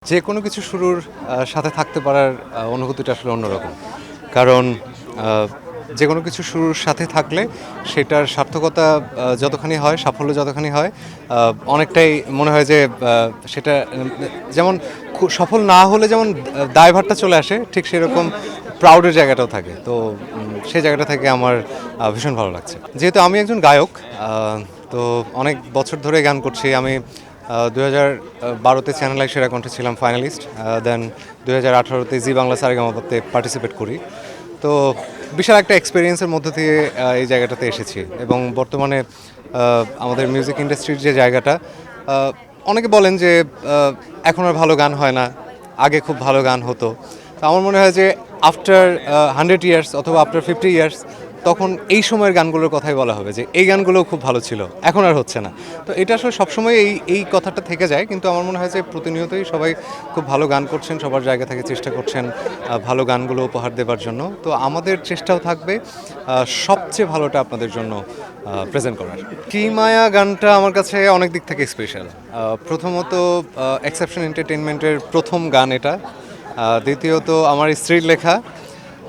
যে কোনো কিছু শুরুর সাথে থাকতে পারার অনুভূতিটা আসলে অন্যরকম। কারণ যে কোনো কিছু শুরুর সাথে থাকলে সেটার সার্থকতা যতখানি হয়, সাফল্য যতখানি হয়, অনেকটাই মনে হয় যে সেটা যেমন সফল না হলে যেমন দায়ভারটা চলে আসে, ঠিক সেরকম প্রাউডের জায়গাটাও থাকে। তো সেই জায়গাটা থেকে আমার ভীষণ ভালো লাগছে। যেহেতু আমি একজন গায়ক, তো অনেক বছর ধরে গান করছি আমি। 2012-তে চ্যানেল আই সেরা কণ্ঠে ছিলাম ফাইনালিস্ট, দেন 2018-তে জি বাংলা সারেগামাপাতে পার্টিসিপেট করি। তো বিশাল একটা এক্সপিরিয়েন্সের মধ্য দিয়ে এই জায়গাটাতে এসেছি এবং বর্তমানে আমাদের মিউজিক ইন্ডাস্ট্রির যে জায়গাটা, অনেকে বলেন যে এখন আর ভালো গান হয় না, আগে খুব ভালো গান হতো। তো আমার মনে হয় যে আফটার 100 ইয়ার্স অথবা আফটার 50 ইয়ার্স তখন এই সময়ের গানগুলোর কথাই বলা হবে যে এই গানগুলোও খুব ভালো ছিল, এখন আর হচ্ছে না। তো এটা আসলে সবসময় এই কথাটা থেকে যায়, কিন্তু আমার মনে হয় যে প্রতিনিয়তই সবাই খুব ভালো গান করছেন, সবার জায়গা থেকে চেষ্টা করছেন ভালো গানগুলো উপহার দেবার জন্য। তো আমাদের চেষ্টাও থাকবে সবচেয়ে ভালোটা আপনাদের জন্য প্রেজেন্ট করার। কি মায়া গানটা আমার কাছে অনেক দিক থেকে স্পেশাল। প্রথমত এক্সেপশন এন্টারটেইনমেন্টের প্রথম গান এটা, দ্বিতীয়ত আমার স্ত্রীর লেখা,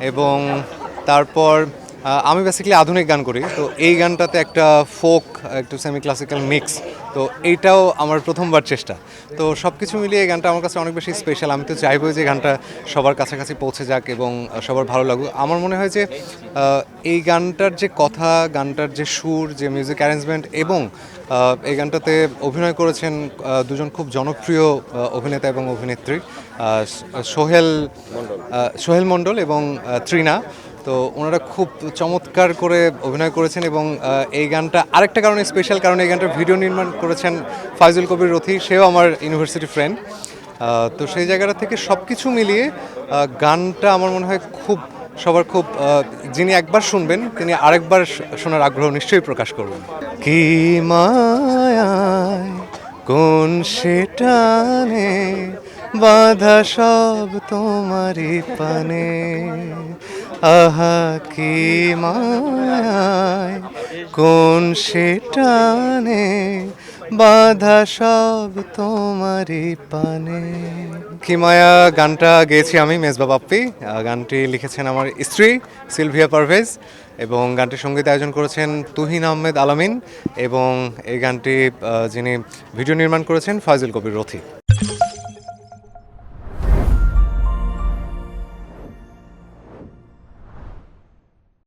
এবং তারপর আমি বেসিক্যালি আধুনিক গান করি। তো এই গানটাতে একটা ফোক, একটু সেমি ক্লাসিক্যাল মিক্স, তো এইটাও আমার প্রথমবার চেষ্টা। তো সব কিছু মিলিয়ে এই গানটা আমার কাছে অনেক বেশি স্পেশাল। আমি তো চাইবই যে গানটা সবার কাছাকাছি পৌঁছে যাক এবং সবার ভালো লাগুক। আমার মনে হয় যে এই গানটার যে কথা, গানটার যে সুর, যে মিউজিক অ্যারেঞ্জমেন্ট, এবং এই গানটাতে অভিনয় করেছেন দুজন খুব জনপ্রিয় অভিনেতা এবং অভিনেত্রী, সোহেল মণ্ডল এবং তৃণা। তো ওনারা খুব চমৎকার করে অভিনয় করেছেন এবং এই গানটা আরেকটা কারণে স্পেশাল, কারণ এই গানটার ভিডিও নির্মাণ করেছেন ফাইজুল কবির রথি, সেও আমার ইউনিভার্সিটি ফ্রেন্ড। তো সেই জায়গাটা থেকে সব কিছু মিলিয়ে গানটা আমার মনে হয় সবার খুব, যিনি একবার শুনবেন তিনি আরেকবার শোনার আগ্রহ নিশ্চয়ই প্রকাশ করবেন। কি মায়ায় কোন সেটানে বাধা সব তোমারই পানে, আহা কি মায়ায় কোন সেটানে বাধা সব তোমারই পানে। কি মায়া গানটা গেয়েছি আমি, মেজবা বাপ্পি। গানটি লিখেছেন আমার স্ত্রী সিলভিয়া পারভেজ, এবং গানটির সঙ্গীত আয়োজন করেছেন তুহিন আহমেদ আলামিন, এবং এই গানটি যিনি ভিডিও নির্মাণ করেছেন ফাইজুল কবির রথি।